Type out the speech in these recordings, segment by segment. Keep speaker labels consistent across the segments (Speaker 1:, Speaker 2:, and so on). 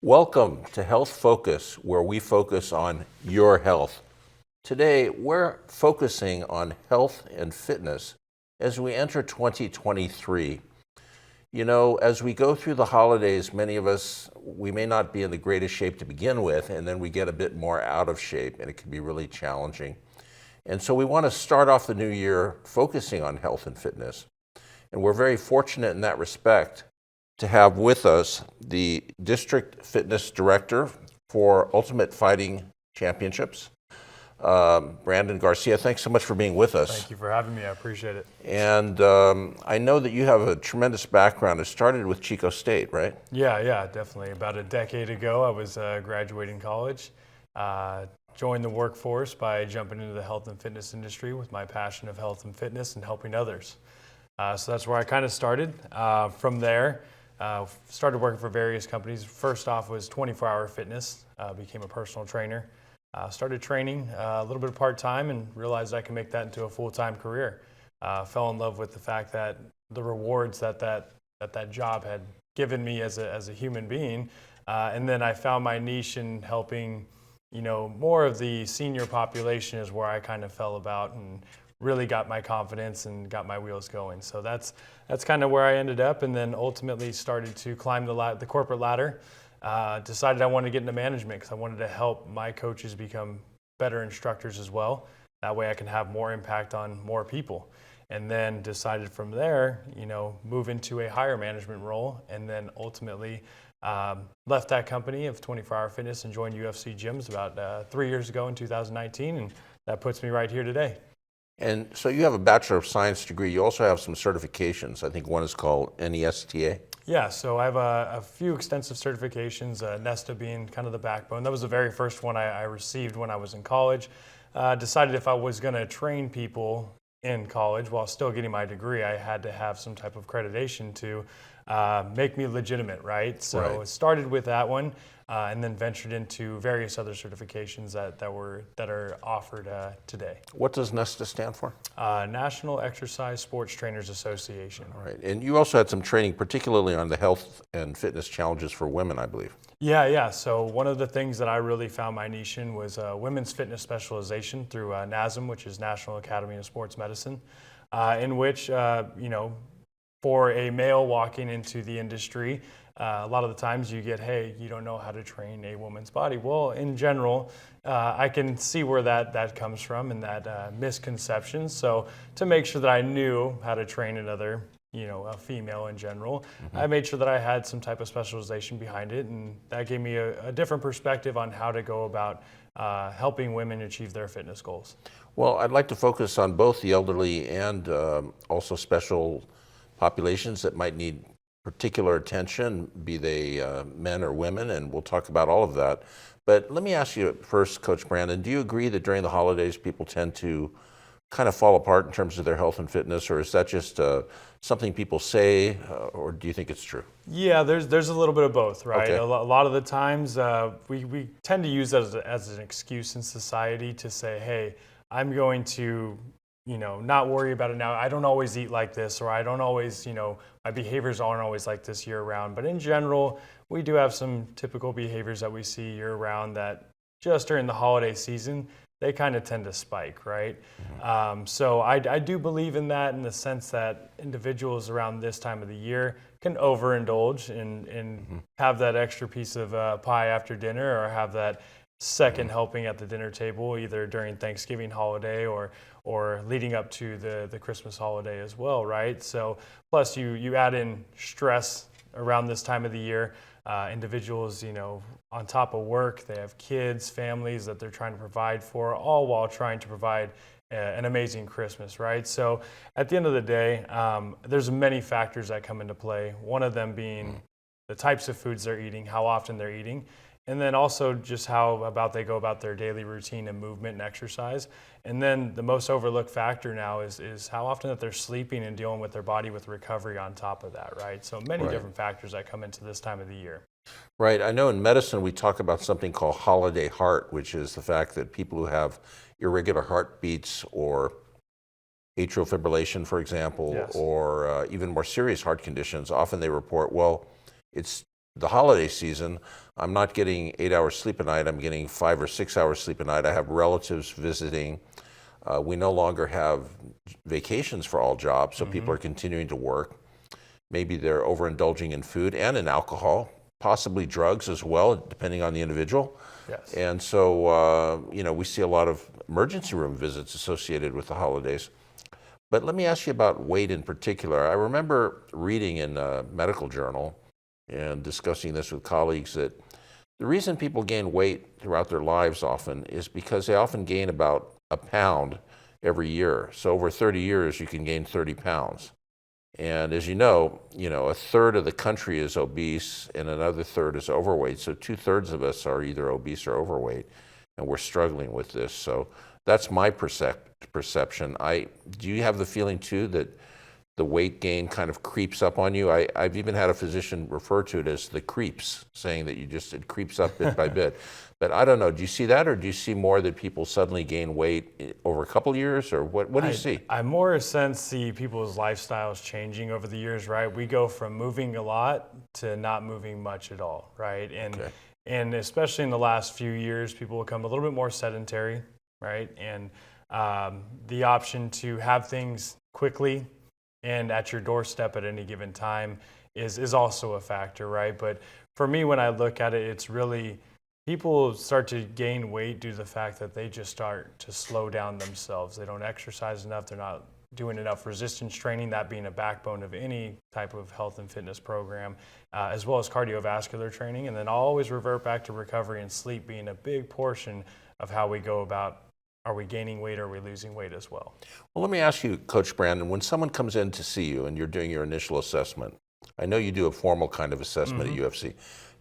Speaker 1: Welcome to Health Focus, where we focus on your health. Today, we're focusing on health and fitness as we enter 2023. You know, as we go through the holidays, many of us, we may not be in the greatest shape to begin with, and then we get a bit more out of shape, and it can be really challenging. And so we want to start off the new year focusing on health and fitness. And we're very fortunate in that respect to have with us the District Fitness Director for Ultimate Fighting Championships, Brandon Garcia. Thanks so much for being with us.
Speaker 2: Thank you for having me. I appreciate it.
Speaker 1: And I know that you have a tremendous background. It started with Chico State, right?
Speaker 2: Yeah, definitely. About a decade ago, I was graduating college. Joined the workforce by jumping into the health and fitness industry with my passion of health and fitness and helping others. So that's where I kind of started. From there, started working for various companies. First off was 24-hour fitness, became a personal trainer. Started training a little bit of part-time and realized I can make that into a full-time career. Fell in love with the fact that the rewards that job had given me as a human being. And then I found my niche in helping, more of the senior population is where I kind of fell about and really got my confidence and got my wheels going. So that's kind of where I ended up, and then ultimately started to climb the corporate ladder. Decided I wanted to get into management because I wanted to help my coaches become better instructors as well. That way I can have more impact on more people. And then decided from there, move into a higher management role, and then ultimately left that company of 24-hour fitness and joined UFC Gyms about 3 years ago in 2019, and that puts me right here today.
Speaker 1: And so you have a Bachelor of Science degree. You also have some certifications. I think one is called NESTA.
Speaker 2: Yeah, so I have a few extensive certifications, NESTA being kind of the backbone. That was the very first one I received when I was in college. Decided if I was going to train people in college while still getting my degree, I had to have some type of accreditation to make me legitimate, right? So
Speaker 1: Right.
Speaker 2: it started with that one, and then ventured into various other certifications that are offered today.
Speaker 1: What does NESTA stand for?
Speaker 2: National Exercise Sports Trainers Association.
Speaker 1: All right. And you also had some training, particularly on the health and fitness challenges for women, I believe.
Speaker 2: Yeah. So one of the things that I really found my niche in was women's fitness specialization through NASM, which is National Academy of Sports Medicine, in which, for a male walking into the industry, a lot of the times you get, hey, you don't know how to train a woman's body. Well, in general, I can see where that comes from and that misconception. So to make sure that I knew how to train another, a female in general, I made sure that I had some type of specialization behind it, and that gave me a different perspective on how to go about helping women achieve their fitness goals.
Speaker 1: Well, I'd like to focus on both the elderly and also special populations that might need particular attention, be they men or women, and we'll talk about all of that. But let me ask you first, Coach Brandon, do you agree that during the holidays people tend to kind of fall apart in terms of their health and fitness, or is that just something people say, or do you think it's true?
Speaker 2: Yeah, there's a little bit of both, right?
Speaker 1: Okay.
Speaker 2: A lot of the times we tend to use that as an excuse in society to say, hey, I'm going to not worry about it now. I don't always eat like this, or I don't always, my behaviors aren't always like this year round. But in general, we do have some typical behaviors that we see year round that just during the holiday season, they kind of tend to spike, right? Mm-hmm. So I do believe in that, in the sense that individuals around this time of the year can overindulge and have that extra piece of pie after dinner, or have that second helping at the dinner table, either during Thanksgiving holiday or leading up to the Christmas holiday as well, right? So plus you add in stress around this time of the year. Individuals, on top of work, they have kids, families that they're trying to provide for, all while trying to provide an amazing Christmas, right? So at the end of the day, there's many factors that come into play. One of them being the types of foods they're eating, how often they're eating, and then also just how about they go about their daily routine and movement and exercise. And then the most overlooked factor now is how often that they're sleeping and dealing with their body with recovery on top of that, right? So many different factors that come into this time of the year.
Speaker 1: Right. I know in medicine we talk about something called holiday heart, which is the fact that people who have irregular heartbeats or atrial fibrillation, for example,
Speaker 2: Yes.
Speaker 1: or even more serious heart conditions, often they report, well, it's the holiday season, I'm not getting 8 hours sleep a night. I'm getting 5 or 6 hours sleep a night. I have relatives visiting. We no longer have vacations for all jobs, so people are continuing to work. Maybe they're overindulging in food and in alcohol, possibly drugs as well, depending on the individual.
Speaker 2: Yes.
Speaker 1: And so, we see a lot of emergency room visits associated with the holidays. But let me ask you about weight in particular. I remember reading in a medical journal and discussing this with colleagues that the reason people gain weight throughout their lives often is because they often gain about a pound every year. So over 30 years, you can gain 30 pounds. And as you know, a third of the country is obese and another third is overweight. So 2/3 of us are either obese or overweight, and we're struggling with this. So that's my perception. Do you have the feeling too that the weight gain kind of creeps up on you? I've even had a physician refer to it as the creeps, saying that it creeps up bit by bit. But I don't know, do you see that, or do you see more that people suddenly gain weight over a couple of years, or what do you see?
Speaker 2: I more see people's lifestyles changing over the years, right? We go from moving a lot to not moving much at all, right? And especially in the last few years, people become a little bit more sedentary, right? And the option to have things quickly and at your doorstep at any given time is also a factor, right? But for me, when I look at it, it's really people start to gain weight due to the fact that they just start to slow down themselves. They don't exercise enough. They're not doing enough resistance training, that being a backbone of any type of health and fitness program, as well as cardiovascular training. And then I'll always revert back to recovery and sleep being a big portion of how we go about, are we gaining weight or are we losing weight as well?
Speaker 1: Well, let me ask you, Coach Brandon, when someone comes in to see you and you're doing your initial assessment, I know you do a formal kind of assessment at UFC.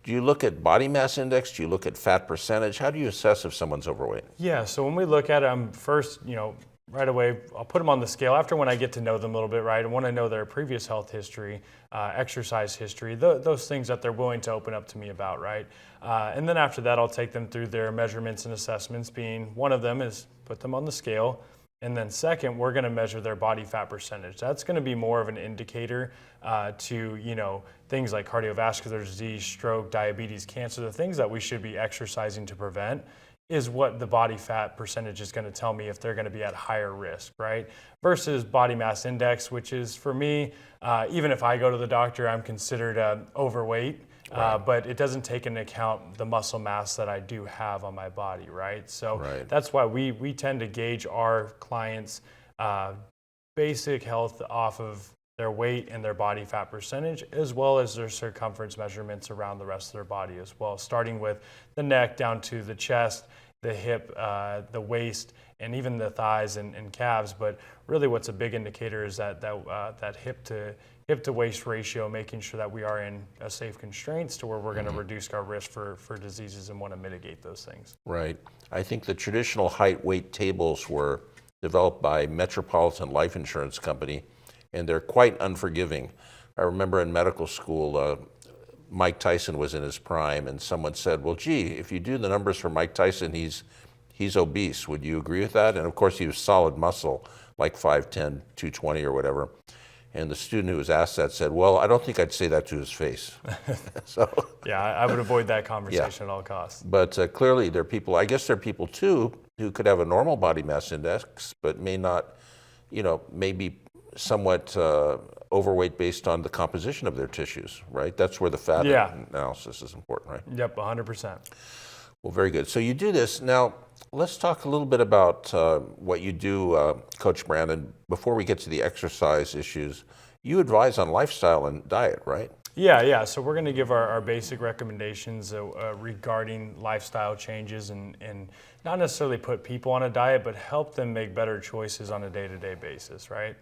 Speaker 1: Do you look at body mass index? Do you look at fat percentage? How do you assess if someone's overweight?
Speaker 2: Yeah, so when we look at them first, right away, I'll put them on the scale. After when I get to know them a little bit, right, I want to know their previous health history, exercise history, those things that they're willing to open up to me about, right? And then after that, I'll take them through their measurements and assessments, being one of them is put them on the scale. And then second, we're going to measure their body fat percentage. That's going to be more of an indicator to, things like cardiovascular disease, stroke, diabetes, cancer, the things that we should be exercising to prevent is what the body fat percentage is going to tell me if they're going to be at higher risk, right? Versus body mass index, which is for me, even if I go to the doctor, I'm considered overweight. Right. But it doesn't take into account the muscle mass that I do have on my body, right? So that's why we tend to gauge our clients' basic health off of their weight and their body fat percentage, as well as their circumference measurements around the rest of their body as well, starting with the neck down to the chest, the hip, the waist, and even the thighs and calves. But really what's a big indicator is that hip to waist ratio, making sure that we are in a safe constraints to where we're going to reduce our risk for diseases and want to mitigate those things.
Speaker 1: Right. I think the traditional height weight tables were developed by Metropolitan Life Insurance Company, and they're quite unforgiving. I remember in medical school, Mike Tyson was in his prime, and someone said, well, gee, if you do the numbers for Mike Tyson, he's obese. Would you agree with that? And of course, he was solid muscle, like 5'10", 220 or whatever. And the student who was asked that said, well, I don't think I'd say that to his face. So
Speaker 2: yeah, I would avoid that conversation at all costs.
Speaker 1: But clearly there are people, I guess there are people too, who could have a normal body mass index, but may not, may be somewhat overweight based on the composition of their tissues, right? That's where the fat analysis is important, right?
Speaker 2: Yep, 100%.
Speaker 1: Well, very good. So you do this. Now, let's talk a little bit about what you do, Coach Brandon. Before we get to the exercise issues, you advise on lifestyle and diet, right?
Speaker 2: Yeah. So we're going to give our basic recommendations regarding lifestyle changes and not necessarily put people on a diet, but help them make better choices on a day-to-day basis, right?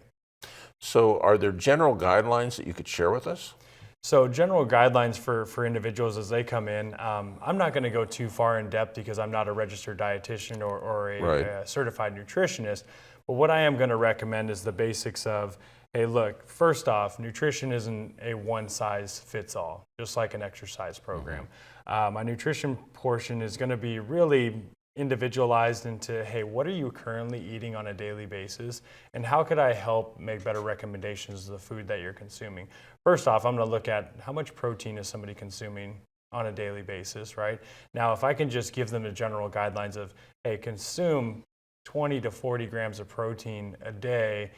Speaker 1: So are there general guidelines that you could share with us?
Speaker 2: So general guidelines for individuals as they come in, I'm not going to go too far in depth because I'm not a registered dietitian or a certified nutritionist, but what I am going to recommend is the basics of, hey, look, first off, nutrition isn't a one-size-fits-all, just like an exercise program. My nutrition portion is going to be really individualized into, hey, what are you currently eating on a daily basis? And how could I help make better recommendations of the food that you're consuming? First off, I'm going to look at how much protein is somebody consuming on a daily basis, right? Now, if I can just give them the general guidelines of, hey, consume 20 to 40 grams of protein a day,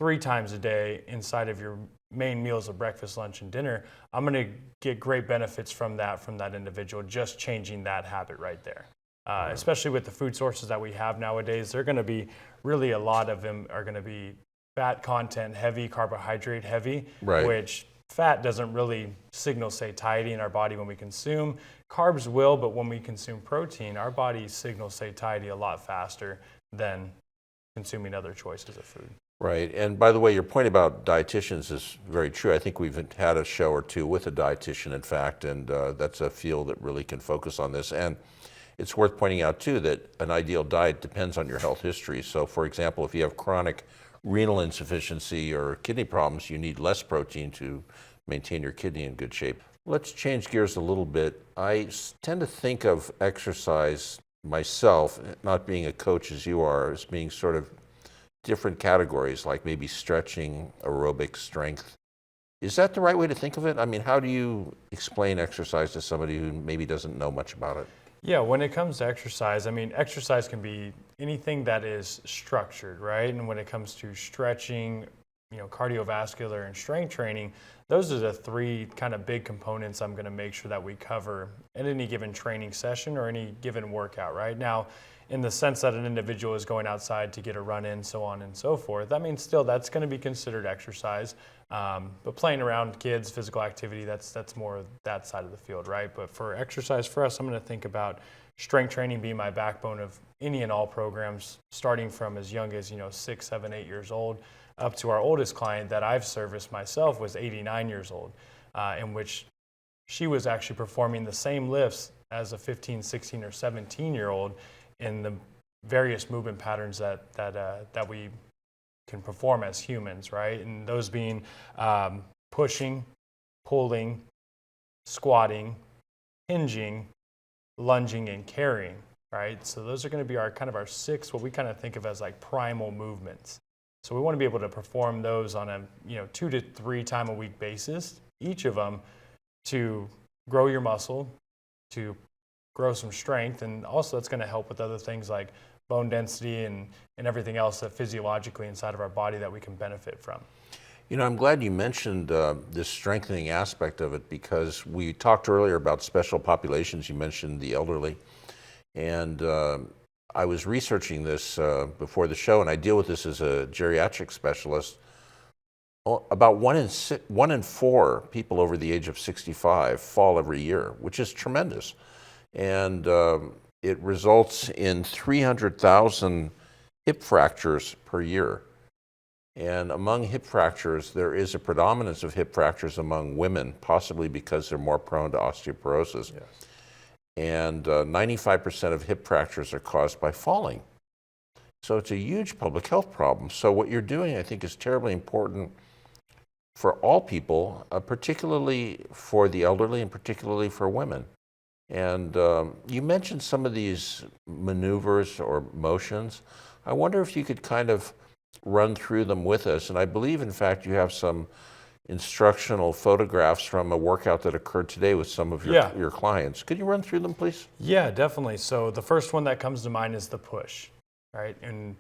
Speaker 2: 3 times a day inside of your main meals of breakfast, lunch, and dinner, I'm going to get great benefits from that individual, just changing that habit right there. Especially with the food sources that we have nowadays, they're going to be really, a lot of them are going to be fat content heavy, carbohydrate heavy,
Speaker 1: Right.
Speaker 2: which fat doesn't really signal satiety in our body when we consume. Carbs will, but when we consume protein, our body signals satiety a lot faster than consuming other choices of food.
Speaker 1: Right. And by the way, your point about dietitians is very true. I think we've had a show or two with a dietitian, in fact, and that's a field that really can focus on this. And it's worth pointing out, too, that an ideal diet depends on your health history. So, for example, if you have chronic renal insufficiency or kidney problems, you need less protein to maintain your kidney in good shape. Let's change gears a little bit. I tend to think of exercise myself, not being a coach as you are, as being sort of different categories, like maybe stretching, aerobic, strength. Is that the right way to think of it? I mean, how do you explain exercise to somebody who maybe doesn't know much about it?
Speaker 2: Yeah, when it comes to exercise, I mean, exercise can be anything that is structured, right? And when it comes to stretching, cardiovascular and strength training, those are the 3 kind of big components I'm going to make sure that we cover in any given training session or any given workout, right? Now, in the sense that an individual is going outside to get a run in, so on and so forth, I mean, still that's going to be considered exercise. But playing around kids, physical activity, that's more of that side of the field, right? But for exercise for us, I'm going to think about strength training being my backbone of any and all programs, starting from as young as 6, 7, 8 years old, up to our oldest client that I've serviced myself was 89 years old, in which she was actually performing the same lifts as a 15, 16, or 17-year-old in the various movement patterns that we can perform as humans, right? And those being pushing, pulling, squatting, hinging, lunging, and carrying, right? So those are going to be our 6, what we kind of think of as like primal movements. So we want to be able to perform those on a 2 to 3 time a week basis, each of them, to grow your muscle, to grow some strength, and also it's going to help with other things like bone density and everything else that physiologically inside of our body that we can benefit from.
Speaker 1: I'm glad you mentioned this strengthening aspect of it, because we talked earlier about special populations. You mentioned the elderly, and I was researching this before the show, and I deal with this as a geriatric specialist. About 1 in 4 people over the age of 65 fall every year, which is tremendous. And it results in 300,000 hip fractures per year. And among hip fractures, there is a predominance of hip fractures among women, possibly because they're more prone to osteoporosis.
Speaker 2: Yes.
Speaker 1: And 95% of hip fractures are caused by falling. So it's a huge public health problem. So what you're doing, I think, is terribly important for all people, particularly for the elderly and particularly for women. And you mentioned some of these maneuvers or motions. I wonder if you could kind of run through them with us. And I believe, in fact, you have some instructional photographs from a workout that occurred today with some of your clients. Could you run through them, please?
Speaker 2: Yeah, definitely. So the first one that comes to mind is the push, right? And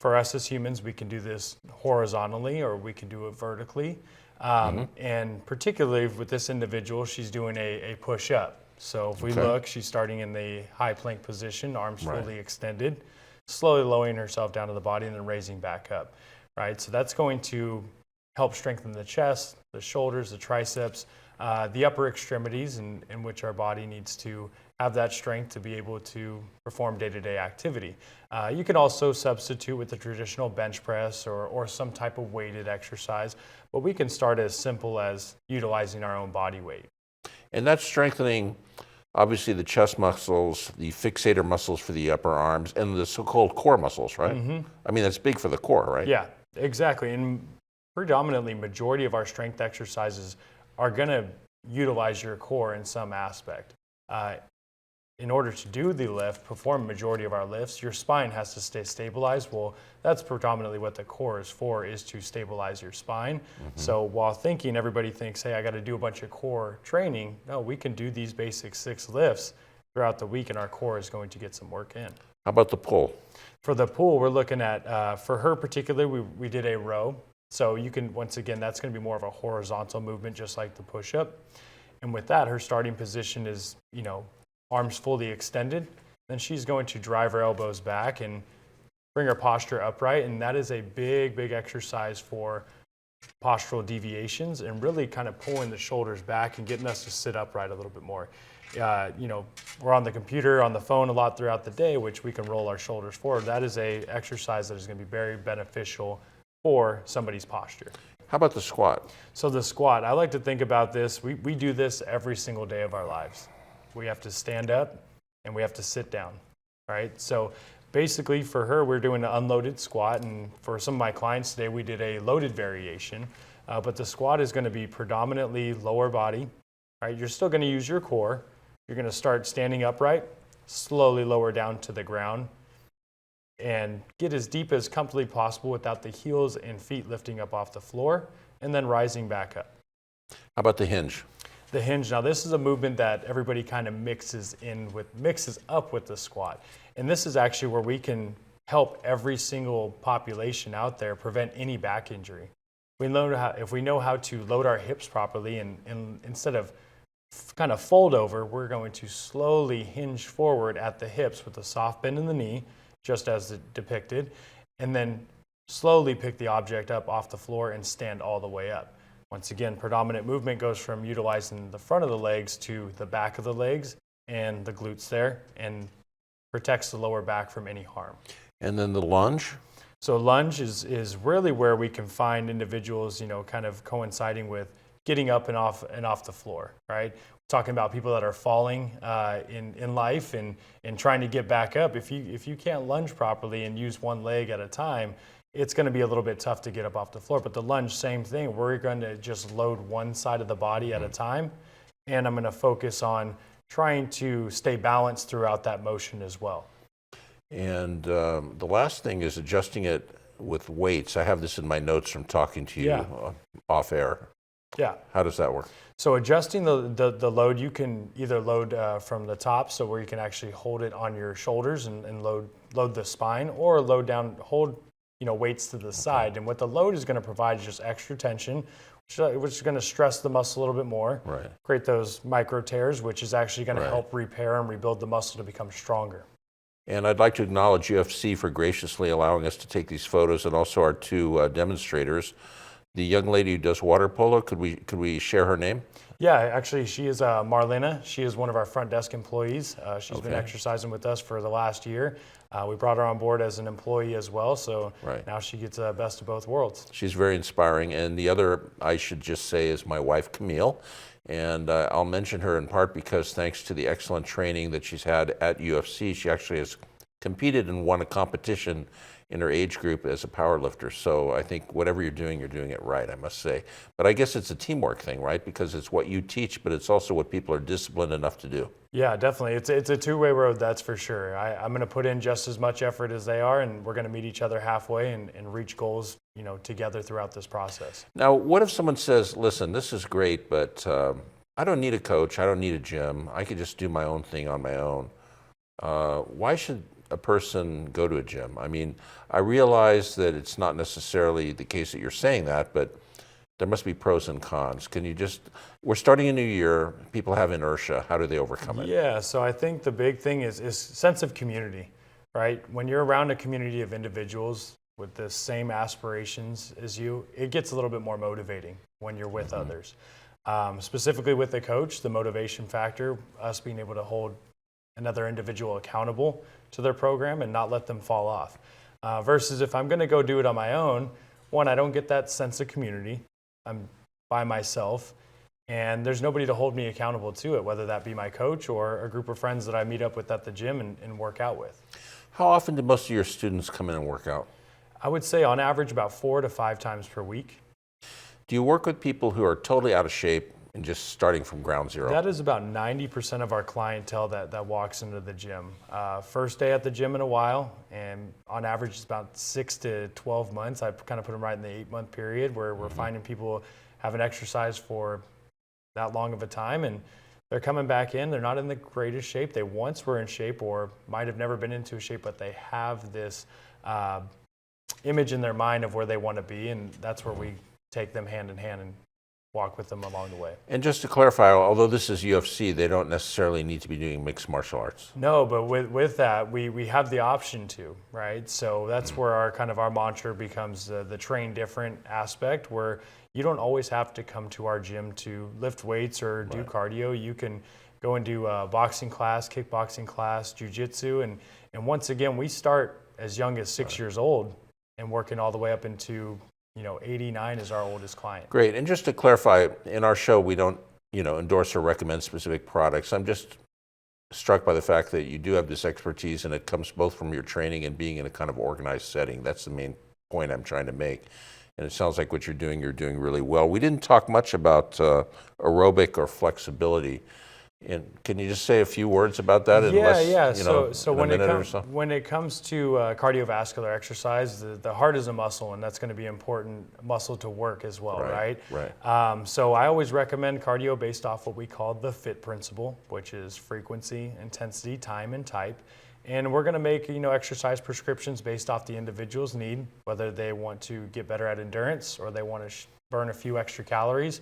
Speaker 2: for us as humans, we can do this horizontally or we can do it vertically. And particularly with this individual, she's doing a push-up. So if we look, she's starting in the high plank position, arms fully extended, slowly lowering herself down to the body and then raising back up, right? So that's going to help strengthen the chest, the shoulders, the triceps, the upper extremities in which our body needs to have that strength to be able to perform day-to-day activity. You can also substitute with the traditional bench press or some type of weighted exercise, but we can start as simple as utilizing our own body weight.
Speaker 1: And that's strengthening, obviously, the chest muscles, the fixator muscles for the upper arms, and the so-called core muscles, right? Mm-hmm. I mean, that's big for the core, right?
Speaker 2: Yeah, exactly. And predominantly, majority of our strength exercises are going to utilize your core in some aspect. in order to do the lift, perform a majority of our lifts, your spine has to stay stabilized. Well, that's predominantly what the core is for, is to stabilize your spine. So while everybody thinks, hey, I got to do a bunch of core training. No, we can do these basic 6 lifts throughout the week, and our core is going to get some work in.
Speaker 1: How about the pull?
Speaker 2: For the pull, we're looking at, for her particularly, we did a row. So you can, once again, that's going to be more of a horizontal movement, just like the push-up. And with that, her starting position is, arms fully extended. Then she's going to drive her elbows back and bring her posture upright. And that is a big, big exercise for postural deviations and really kind of pulling the shoulders back and getting us to sit upright a little bit more. We're on the computer, on the phone a lot throughout the day, which we can roll our shoulders forward. That is a exercise that is going to be very beneficial for somebody's posture.
Speaker 1: How about the squat?
Speaker 2: So the squat, I like to think about this. We do this every single day of our lives. We have to stand up and we have to sit down, right? So basically for her, we're doing an unloaded squat. And for some of my clients today, we did a loaded variation. But the squat is going to be predominantly lower body, right? You're still going to use your core. You're going to start standing upright, slowly lower down to the ground, and get as deep as comfortably possible without the heels and feet lifting up off the floor, and then rising back up.
Speaker 1: How about the hinge?
Speaker 2: The hinge, now this is a movement that everybody kind of mixes up with the squat. And this is actually where we can help every single population out there prevent any back injury. If we know how to load our hips properly and instead of kind of fold over, we're going to slowly hinge forward at the hips with a soft bend in the knee, just as depicted, and then slowly pick the object up off the floor and stand all the way up. Once again, predominant movement goes from utilizing the front of the legs to the back of the legs and the glutes there, and protects the lower back from any harm.
Speaker 1: And then the lunge?
Speaker 2: So lunge is really where we can find individuals, kind of coinciding with getting up and off the floor, right? We're talking about people that are falling in life and trying to get back up. If you can't lunge properly and use one leg at a time, it's going to be a little bit tough to get up off the floor. But the lunge, same thing. We're going to just load one side of the body at a time, and I'm going to focus on trying to stay balanced throughout that motion as well.
Speaker 1: And the last thing is adjusting it with weights. I have this in my notes from talking to you off air.
Speaker 2: Yeah.
Speaker 1: How does that work?
Speaker 2: So adjusting the load, you can either load from the top, so where you can actually hold it on your shoulders and load the spine, or hold weights to the side. And what the load is going to provide is just extra tension, which is going to stress the muscle a little bit more,
Speaker 1: right?
Speaker 2: Create those micro tears, which is actually going to help repair and rebuild the muscle to become stronger.
Speaker 1: And I'd like to acknowledge UFC for graciously allowing us to take these photos, and also our 2 demonstrators. The young lady who does water polo, could we share her name?
Speaker 2: Yeah, actually, she is Marlena. She is one of our front desk employees. She's been exercising with us for the last year. We brought her on board as an employee as well, so now she gets the best of both worlds. She's
Speaker 1: very inspiring. And the other, I should just say, is my wife, Camille. And I'll mention her in part because thanks to the excellent training that she's had at UFC, she actually has competed and won a competition in her age group as a power lifter. So I think whatever you're doing it right, I must say. But I guess it's a teamwork thing, right? Because it's what you teach, but it's also what people are disciplined enough to do.
Speaker 2: Yeah, definitely. It's a two-way road, that's for sure. I'm going to put in just as much effort as they are, and we're going to meet each other halfway and reach goals, together throughout this process.
Speaker 1: Now, what if someone says, listen, this is great, but I don't need a coach, I don't need a gym, I could just do my own thing on my own. Why should a person go to a gym? I mean, I realize that it's not necessarily the case that you're saying that, but there must be pros and cons. We're starting a new year, people have inertia, how do they overcome it?
Speaker 2: Yeah, so I think the big thing is sense of community, right? When you're around a community of individuals with the same aspirations as you, it gets a little bit more motivating when you're with others. Specifically with the coach, the motivation factor, us being able to hold another individual accountable to their program and not let them fall off. Versus if I'm going to go do it on my own, one, I don't get that sense of community. I'm by myself, and there's nobody to hold me accountable to it, whether that be my coach or a group of friends that I meet up with at the gym and work out with.
Speaker 1: How often do most of your students come in and work out?
Speaker 2: I would say on average about 4 to 5 times per week.
Speaker 1: Do you work with people who are totally out of shape and just starting from ground zero?
Speaker 2: That is about 90% of our clientele that walks into the gym. First day at the gym in a while, and on average it's about 6 to 12 months. I kind of put them right in the 8-month period where we're finding people haven't exercised for that long of a time, and they're coming back in. They're not in the greatest shape. They once were in shape or might have never been into a shape, but they have this image in their mind of where they want to be, and that's where we take them hand in hand and walk with them along the way.
Speaker 1: And just to clarify, although this is UFC, they don't necessarily need to be doing mixed martial arts.
Speaker 2: No, but with that, we have the option to, right? So that's where our mantra becomes the train different aspect, where you don't always have to come to our gym to lift weights or do cardio. You can go and do a boxing class, kickboxing class, jiu-jitsu, and once again, we start as young as 6 years old and working all the way up into 89 is our oldest client.
Speaker 1: Great. And just to clarify, in our show, we don't, endorse or recommend specific products. I'm just struck by the fact that you do have this expertise, and it comes both from your training and being in a kind of organized setting. That's the main point I'm trying to make. And it sounds like what you're doing really well. We didn't talk much about aerobic or flexibility. And can you just say a few words about that?
Speaker 2: So when it comes to cardiovascular exercise, the heart is a muscle, and that's going to be important muscle to work as well, right? So I always recommend cardio based off what we call the FIT principle, which is frequency, intensity, time, and type. And we're going to make exercise prescriptions based off the individual's need, whether they want to get better at endurance or they want to burn a few extra calories.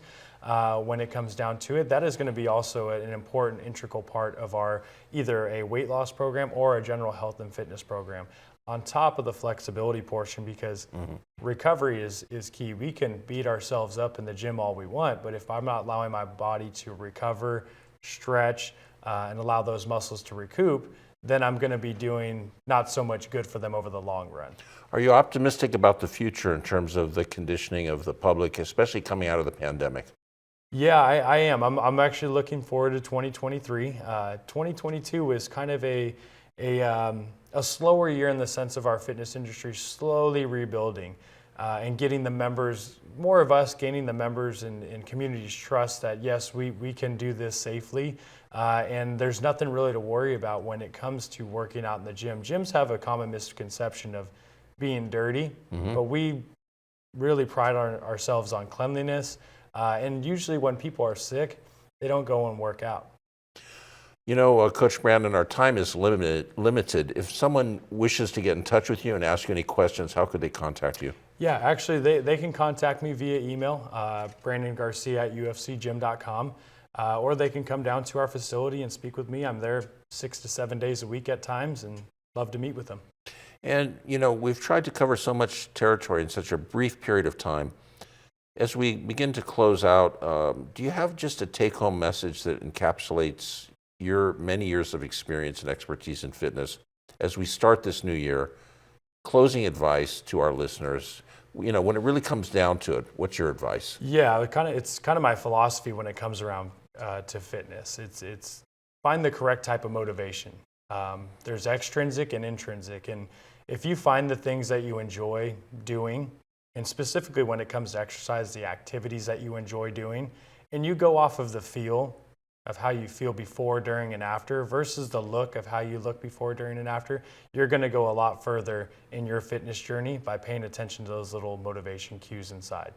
Speaker 2: When it comes down to it, that is going to be also an important integral part of our either a weight loss program or a general health and fitness program, on top of the flexibility portion, because recovery is key. We can beat ourselves up in the gym all we want, but if I'm not allowing my body to recover, stretch, and allow those muscles to recoup, then I'm going to be doing not so much good for them over the long run.
Speaker 1: Are you optimistic about the future in terms of the conditioning of the public, especially coming out of the pandemic?
Speaker 2: Yeah, I am. I'm actually looking forward to 2023. 2022 was kind of a slower year in the sense of our fitness industry slowly rebuilding and getting the members, more of us gaining the members and community's trust that yes, we can do this safely. And there's nothing really to worry about when it comes to working out in the gym. Gyms have a common misconception of being dirty, but we really pride ourselves on cleanliness. And usually when people are sick, they don't go and work out.
Speaker 1: Coach Brandon, our time is limited. If someone wishes to get in touch with you and ask you any questions, how could they contact you?
Speaker 2: Yeah, actually, they can contact me via email, Brandon Garcia at ufcgym.com, or they can come down to our facility and speak with me. I'm there 6 to 7 days a week at times, and love to meet with them.
Speaker 1: And, we've tried to cover so much territory in such a brief period of time. As we begin to close out, do you have just a take-home message that encapsulates your many years of experience and expertise in fitness as we start this new year? Closing advice to our listeners, when it really comes down to it, what's your advice?
Speaker 2: Yeah, it's kind of my philosophy when it comes around to fitness. It's find the correct type of motivation. There's extrinsic and intrinsic, and if you find the things that you enjoy doing, and specifically when it comes to exercise, the activities that you enjoy doing, and you go off of the feel of how you feel before, during, and after versus the look of how you look before, during, and after, you're going to go a lot further in your fitness journey by paying attention to those little motivation cues inside.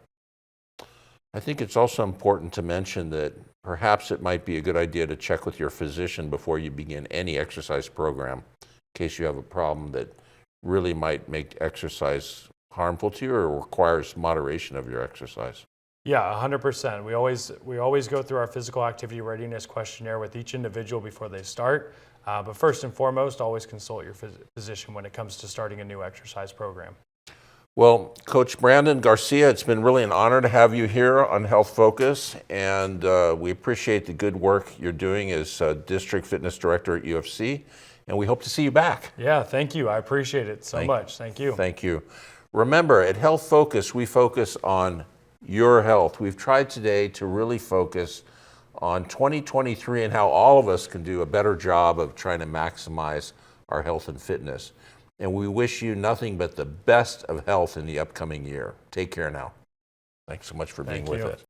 Speaker 1: I think it's also important to mention that perhaps it might be a good idea to check with your physician before you begin any exercise program, in case you have a problem that really might make exercise harmful to you or requires moderation of your exercise.
Speaker 2: Yeah, 100%. We always go through our physical activity readiness questionnaire with each individual before they start. But first and foremost, always consult your physician when it comes to starting a new exercise program.
Speaker 1: Well, Coach Brandon Garcia, it's been really an honor to have you here on Health Focus, and we appreciate the good work you're doing as District Fitness Director at UFC, and we hope to see you back.
Speaker 2: Yeah, thank you. I appreciate it so much. Thank you.
Speaker 1: Thank you. Remember, at Health Focus, we focus on your health. We've tried today to really focus on 2023 and how all of us can do a better job of trying to maximize our health and fitness. And we wish you nothing but the best of health in the upcoming year. Take care now. Thanks so much for being with us.